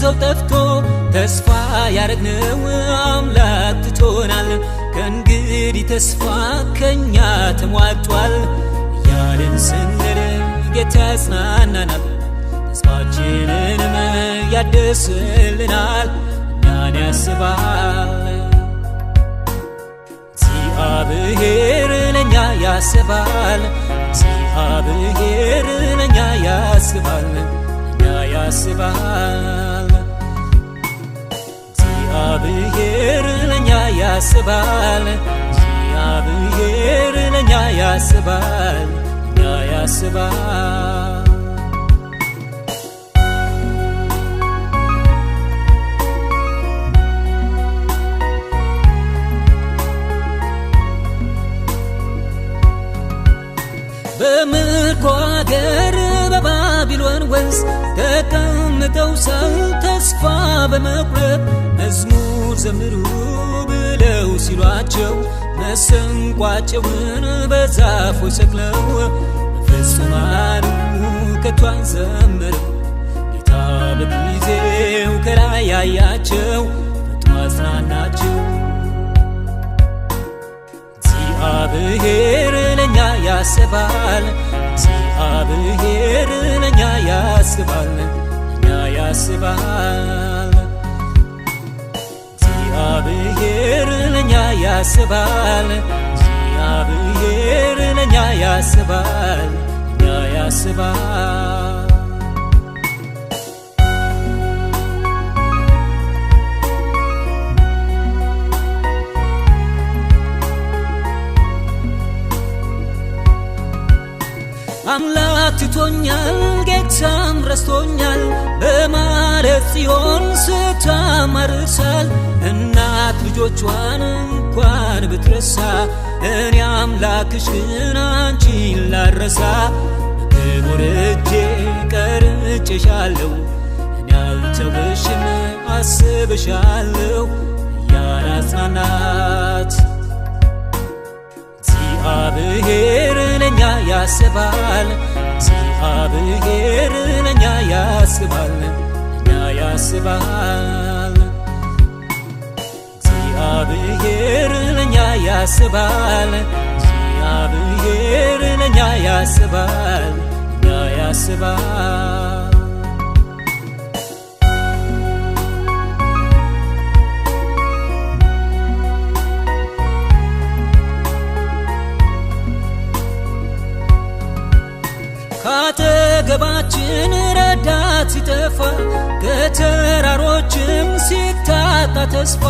ሰው ጠፍቶ ተስፋ ያረግነው አምላክ ትቶናል ከእንግዲህ ተስፋ ከኛ ተሟጧል ያለን ስንል ጌታ ያጽናናናል ተስፋችንንም ያድስልናል እኛን ያስባል እግዚአብሔር ለኛ ያስባል እግዚአብሔር ለኛ ያስባል እኛ ያስባል እግዚአብሔር ለኛ ያስባል እግዚአብሔር ለኛ ያስባል እኛ ያስባል በምርኮ አገር በባቢሎን ወንዝ ተቀምጠው ሳል ተስፋ በመቁረጥ መዝሙር ዘምሩ ብለው ሲሏቸው መሰንቋቸውን በዛፎች ሰቅለው በፍጹም አሉ ከቶ አንዘምርም ጌታ በጊዜው ከላይ ያያቸው ፈጥኖ አጽናናቸው እግዚአብሔር ለኛ ያስባል እግዚአብሔር ለኛ ያስባል እኛ ያስባል እግዚአብሔር ለኛ ያስባል እግዚአብሔር ለኛ ያስባል እኛ ያስባል አምላክ ትቶኛል ጌታም ረስቶኛል በማለት ጽዮን ስታማርሳል እናት ልጆቿን እንኳን ብትረሳ እኔ አምላክሽን አንቺን ላረሳ በክቡር እጄ ቀርጬሻለሁ እኔ አልተውሽም አስብሻለሁ እያለ አጽናናት እግዚአብሔር ለኛ ያስባል እግዚአብሔር ለኛ ያስባል እኛ ያስባል እግዚአብሔር ለኛ ያስባል እግዚአብሔር ለኛ ያስባል እኛ ያስባል ካጠገባችን ረዳት ሲጠፋ ከተራሮችም ሲታጣ ተስፋ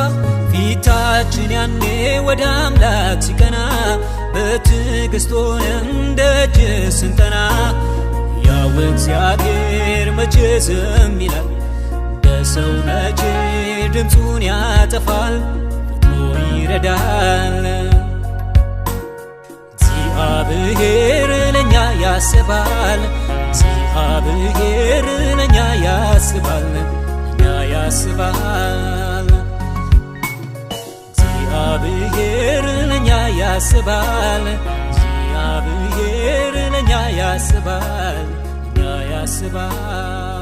ፊታችን ያኔ ወደ አምላክ ሲቀና በትዕግስት ሆነን ደጅ ስንጠና ያው እግዚአብሔር መቼ ዝም ይላል በሰው መቼ ድምፁን ያጠፋል ፈጥኖ ይረዳል እግዚአብሔር ለኛ ያስባል እግዚአብሔር ለኛ ያስባል እኛ ያስባል እግዚአብሔር ለኛ ያስባል እግዚአብሔር ለኛ ያስባል እኛ ያስባል